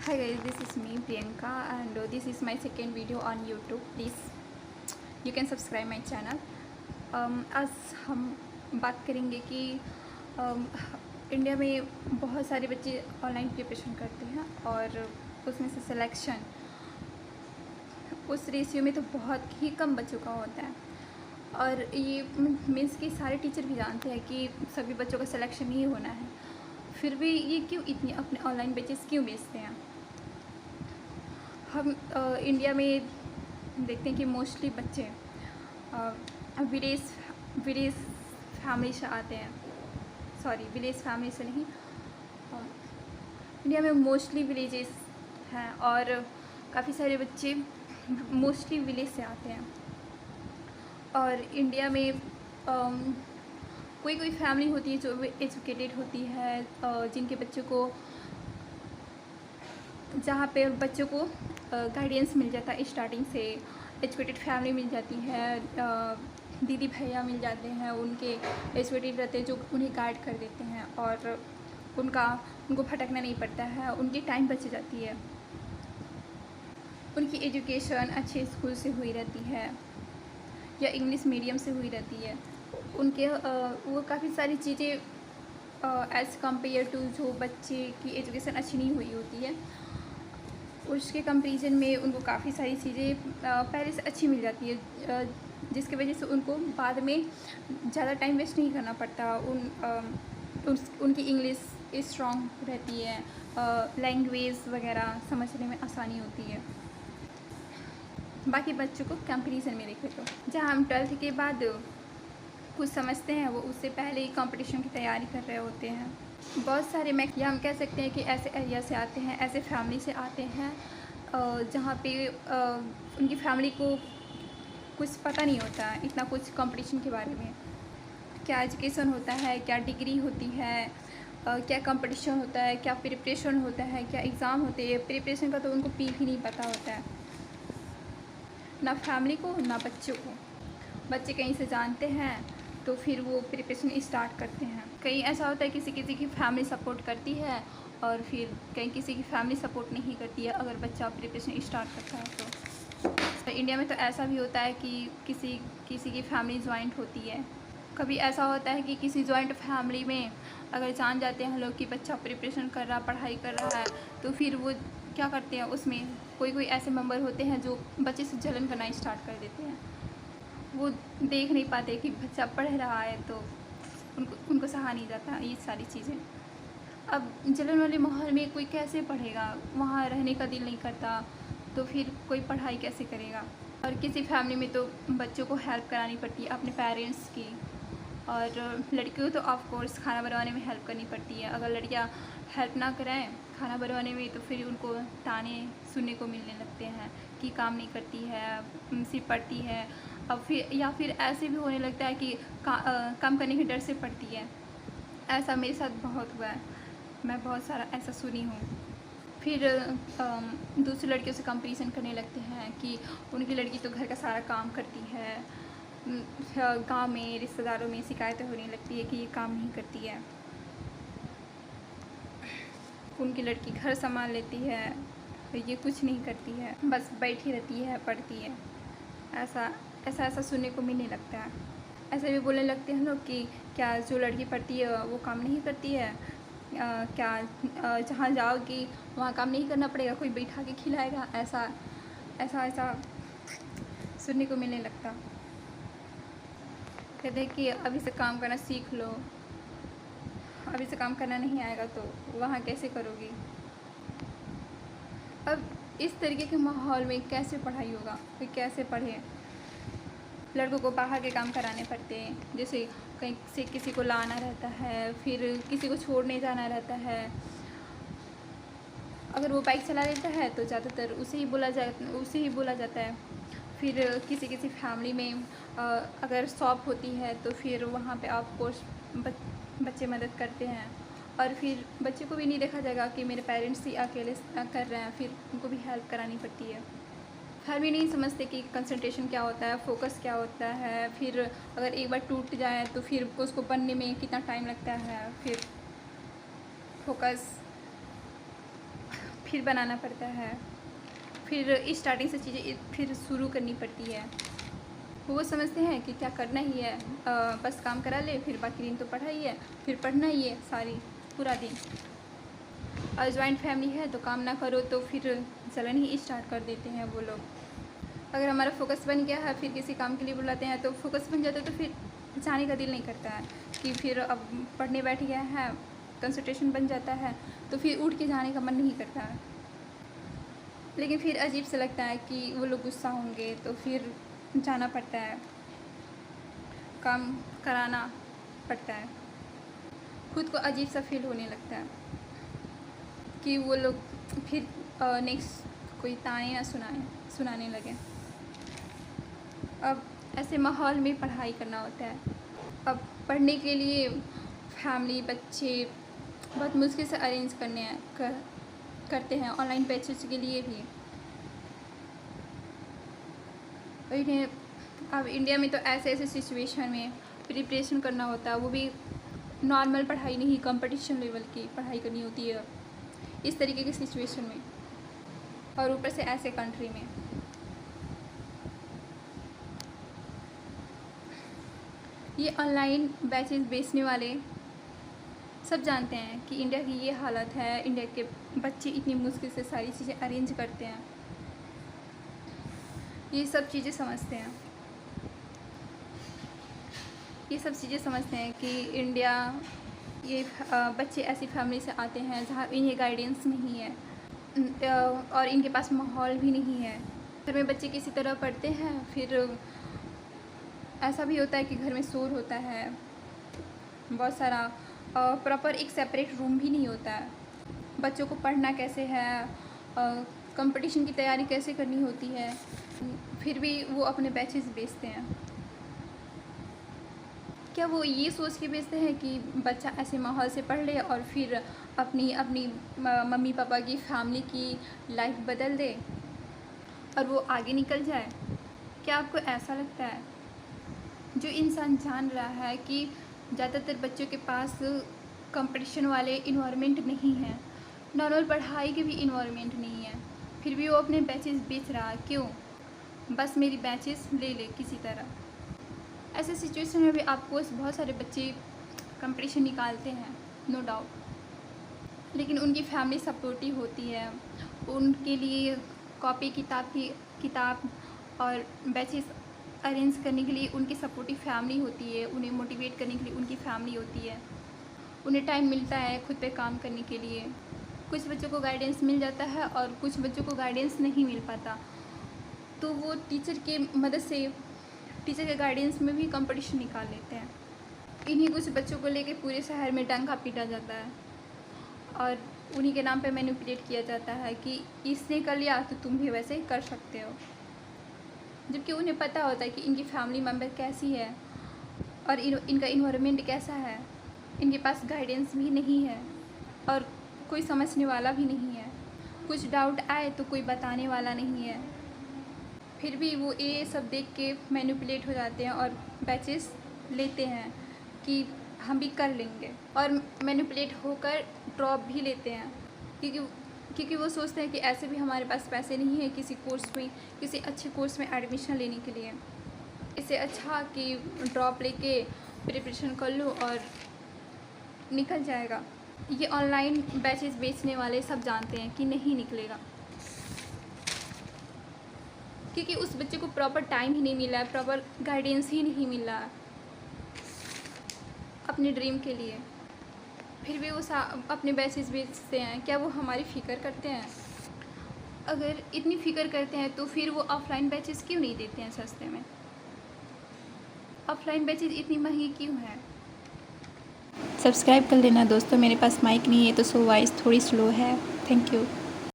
Hi guys, this is me Priyanka and this is my second video on YouTube. Please you can subscribe my channel. आज हम बात करेंगे कि India में बहुत सारे बच्चे ऑनलाइन प्रिपरेशन करते हैं और उसमें से सिलेक्शन उस रेशियो में तो बहुत ही कम बच्चों का होता है। और ये मीन्स कि सारे टीचर भी जानते हैं कि सभी बच्चों का सिलेक्शन नहीं होना है, फिर भी ये क्यों इतनी अपने ऑनलाइन बैचेस क्यों बेचते हैं। हम इंडिया में देखते हैं कि मोस्टली बच्चे विलेज फैमिली से आते हैं। विलेज फैमिली से नहीं, इंडिया में मोस्टली विलेजेस हैं और काफ़ी सारे बच्चे मोस्टली विलेज से आते हैं। और इंडिया में कोई फैमिली होती है जो एजुकेटेड होती है, जिनके बच्चों को जहाँ पे बच्चों को गाइडेंस मिल जाता है स्टार्टिंग से, एजुकेटेड फैमिली मिल जाती है, दीदी भैया मिल जाते हैं, उनके एजुकेटेड रहते हैं जो उन्हें गाइड कर देते हैं और उनको भटकना नहीं पड़ता है, उनकी टाइम बच जाती है, उनकी एजुकेशन अच्छे स्कूल से हुई रहती है या इंग्लिश मीडियम से हुई रहती है। उनके वो काफ़ी सारी चीज़ें एज़ कम्पेयर टू जो बच्चे की एजुकेशन अच्छी नहीं हुई होती है, उसके कंपैरिजन में उनको काफ़ी सारी चीज़ें पहले से अच्छी मिल जाती है, जिसकी वजह से उनको बाद में ज़्यादा टाइम वेस्ट नहीं करना पड़ता। उनकी इंग्लिश स्ट्रॉन्ग रहती है, लैंग्वेज वगैरह समझने में आसानी होती है बाकी बच्चों को कंपैरिजन में देखें तो। जहाँ हम 12th के बाद कुछ समझते हैं वो उससे पहले ही कंपटीशन की तैयारी कर रहे होते हैं। बहुत सारे या हम कह सकते हैं कि ऐसे एरिया से आते हैं, ऐसे फैमिली से आते हैं जहाँ पे उनकी फैमिली को कुछ पता नहीं होता इतना कुछ कंपटीशन के बारे में, क्या एजुकेशन होता है, क्या डिग्री होती है, क्या कंपटीशन होता है, क्या प्रिपरेशन होता है, क्या एग्ज़ाम होते हैं। प्रिपरेशन का तो उनको पी भी नहीं पता होता है, ना फैमिली को ना बच्चों को। बच्चे कहीं से जानते हैं तो फिर वो प्रिपरेशन स्टार्ट करते हैं। कहीं ऐसा होता है किसी की फैमिली सपोर्ट करती है और फिर कहीं किसी की फैमिली सपोर्ट नहीं करती है अगर बच्चा प्रिपरेशन स्टार्ट करता है तो इंडिया में तो ऐसा भी होता है कि किसी की फैमिली जॉइंट होती है। कभी ऐसा होता है कि किसी जॉइंट फैमिली में अगर जान जाते हैं लोग कि बच्चा प्रिपरेशन कर रहा, पढ़ाई कर रहा है, तो फिर वो क्या करते हैं, उसमें कोई ऐसे मेंबर होते हैं जो बच्चे से जलन करना स्टार्ट कर देते हैं। वो देख नहीं पाते कि बच्चा पढ़ रहा है तो उनको सहा नहीं जाता ये सारी चीज़ें। अब जलन वाले माहौल में कोई कैसे पढ़ेगा, वहाँ रहने का दिल नहीं करता, तो फिर कोई पढ़ाई कैसे करेगा। और किसी फैमिली में तो बच्चों को हेल्प करानी पड़ती है अपने पेरेंट्स की, और लड़कियों को तो ऑफ कोर्स खाना बनवाने में हेल्प करनी पड़ती है। अगर लड़कियां हेल्प ना कराएं खाना बनवाने में तो फिर उनको ताने सुनने को मिलने लगते हैं कि काम नहीं करती है, सिर्फ पढ़ती है। अब फिर ऐसे भी होने लगता है कि काम करने के डर से पढ़ती है। ऐसा मेरे साथ बहुत हुआ है, मैं बहुत सारा ऐसा सुनी हूँ। फिर दूसरी लड़कियों से कंपैरिजन करने लगते हैं कि उनकी लड़की तो घर का सारा काम करती है। गांव में रिश्तेदारों में शिकायतें होने लगती है कि ये काम नहीं करती है, उनकी लड़की घर संभाल लेती है, ये कुछ नहीं करती है, बस बैठी रहती है, पढ़ती है। ऐसा सुनने को मिलने लगता है। ऐसे भी बोलने लगते हैं लोग कि क्या जो लड़की पढ़ती है वो काम नहीं करती है, क्या जहाँ जाओगी वहाँ काम नहीं करना पड़ेगा, कोई बैठा के खिलाएगा। ऐसा सुनने को मिलने लगता। कहते हैं कि अभी से काम करना सीख लो, अभी से काम करना नहीं आएगा तो वहाँ कैसे करोगी। अब इस तरीके के माहौल में कैसे पढ़ाई होगा, कोई कैसे पढ़े। लड़कों को बाहर के काम कराने पड़ते हैं, जैसे कहीं से किसी को लाना रहता है, फिर किसी को छोड़ने जाना रहता है। अगर वो बाइक चला लेता है तो ज़्यादातर उसे ही बोला जाता है। फिर किसी फैमिली में अगर शॉप होती है तो फिर वहाँ पे ऑफ कोर्स बच्चे मदद करते हैं। और फिर बच्चे को भी नहीं देखा जाएगा कि मेरे पेरेंट्स ही अकेले कर रहे हैं, फिर उनको भी हेल्प करानी पड़ती है। हर भी नहीं समझते कि कंसंट्रेशन क्या होता है, फोकस क्या होता है। फिर अगर एक बार टूट जाए तो फिर उसको बनने में कितना टाइम लगता है, फिर फोकस फिर बनाना पड़ता है, फिर स्टार्टिंग से चीज़ें फिर शुरू करनी पड़ती है। वो समझते हैं कि क्या करना ही है, बस काम करा ले, फिर बाकी दिन तो पढ़ा ही है, फिर पढ़ना ही है सारी पूरा दिन। और जॉइंट फैमिली है तो काम ना करो तो फिर जलन ही स्टार्ट कर देते हैं वो लोग। अगर हमारा फोकस बन गया है, फिर किसी काम के लिए बुलाते हैं तो फोकस बन जाता है, तो फिर जाने का दिल नहीं करता है कि फिर अब पढ़ने बैठ गया है, कंसंट्रेशन बन जाता है, तो फिर उठ के जाने का मन नहीं करता है। लेकिन फिर अजीब सा लगता है कि वो लोग गुस्सा होंगे, तो फिर जाना पड़ता है, काम कराना पड़ता है। खुद को अजीब सा फील होने लगता है कि वो लोग फिर नेक्स्ट कोई ताने ना सुनाने लगे। अब ऐसे माहौल में पढ़ाई करना होता है। अब पढ़ने के लिए फैमिली बच्चे बहुत मुश्किल से अरेंज करते हैं, ऑनलाइन बैचेस के लिए भी। इन्हें अब इंडिया में तो ऐसे सिचुएशन में प्रिपरेशन करना होता है, वो भी नॉर्मल पढ़ाई नहीं, कंपटीशन लेवल की पढ़ाई करनी होती है इस तरीके की सिचुएशन में, और ऊपर से ऐसे कंट्री में। ये ऑनलाइन बैचेस बेचने वाले सब जानते हैं कि इंडिया की ये हालत है, इंडिया के बच्चे इतनी मुश्किल से सारी चीज़ें अरेंज करते हैं, ये सब चीज़ें समझते हैं। ये सब चीज़ें समझते हैं कि इंडिया ये बच्चे ऐसी फैमिली से आते हैं जहाँ इन्हें गाइडेंस नहीं है और इनके पास माहौल भी नहीं है। घर में बच्चे किसी तरह पढ़ते हैं, फिर ऐसा भी होता है कि घर में शोर होता है बहुत सारा, प्रॉपर एक सेपरेट रूम भी नहीं होता है। बच्चों को पढ़ना कैसे है, कंपटीशन की तैयारी कैसे करनी होती है, फिर भी वो अपने बैचेस बेचते हैं। क्या वो ये सोच के बेचते हैं कि बच्चा ऐसे माहौल से पढ़ ले और फिर अपनी मम्मी पापा की फैमिली की लाइफ बदल दे और वो आगे निकल जाए? क्या आपको ऐसा लगता है? जो इंसान जान रहा है कि ज़्यादातर बच्चों के पास कंपटीशन वाले इन्वायरमेंट नहीं है, नॉर्मल पढ़ाई के भी इन्वायरमेंट नहीं है, फिर भी वो अपने बैचेस बेच रहा है, क्यों? बस मेरी बैचेस ले ले किसी तरह। ऐसे सिचुएशन में भी आपको बहुत सारे बच्चे कंपटीशन निकालते हैं, नो डाउट, लेकिन उनकी फैमिली सपोर्टिव होती है, उनके लिए कॉपी किताब और बैचेस अरेंज करने के लिए उनकी सपोर्टिव फैमिली होती है, उन्हें मोटिवेट करने के लिए उनकी फैमिली होती है, उन्हें टाइम मिलता है खुद पे काम करने के लिए। कुछ बच्चों को गाइडेंस मिल जाता है और कुछ बच्चों को गाइडेंस नहीं मिल पाता, तो वो टीचर के मदद से, टीचर के गाइडेंस में भी कंपटीशन निकाल लेते हैं। इन्हीं कुछ बच्चों को लेके पूरे शहर में डंका पीटा जाता है और उन्हीं के नाम पे मैनिपुलेट किया जाता है कि इसने कर लिया तो तुम भी वैसे कर सकते हो, जबकि उन्हें पता होता है कि इनकी फैमिली मेम्बर कैसी है और इनका इन्वायरमेंट कैसा है। इनके पास गाइडेंस भी नहीं है और कोई समझने वाला भी नहीं है, कुछ डाउट आए तो कोई बताने वाला नहीं है। फिर भी वो ये सब देख के मैनिपुलेट हो जाते हैं और बैचेस लेते हैं कि हम भी कर लेंगे, और मैनिपुलेट होकर ड्रॉप भी लेते हैं क्योंकि वो सोचते हैं कि ऐसे भी हमारे पास पैसे नहीं है किसी कोर्स में, किसी अच्छे कोर्स में एडमिशन लेने के लिए, इससे अच्छा कि ड्रॉप लेके प्रिपरेशन कर लो और निकल जाएगा। ये ऑनलाइन बैचेस बेचने वाले सब जानते हैं कि नहीं निकलेगा, क्योंकि उस बच्चे को प्रॉपर टाइम ही नहीं मिला है, प्रॉपर गाइडेंस ही नहीं मिल रहा है अपने ड्रीम के लिए। फिर भी वो अपने बैचेस बेचते हैं। क्या वो हमारी फ़िक्र करते हैं? अगर इतनी फ़िक्र करते हैं तो फिर वो ऑफ़लाइन बैचेस क्यों नहीं देते हैं सस्ते में? ऑफ़लाइन बैचेस इतनी महंगी क्यों है? सब्सक्राइब कर लेना दोस्तों। मेरे पास माइक नहीं है तो वॉइस थोड़ी स्लो है। Thank you.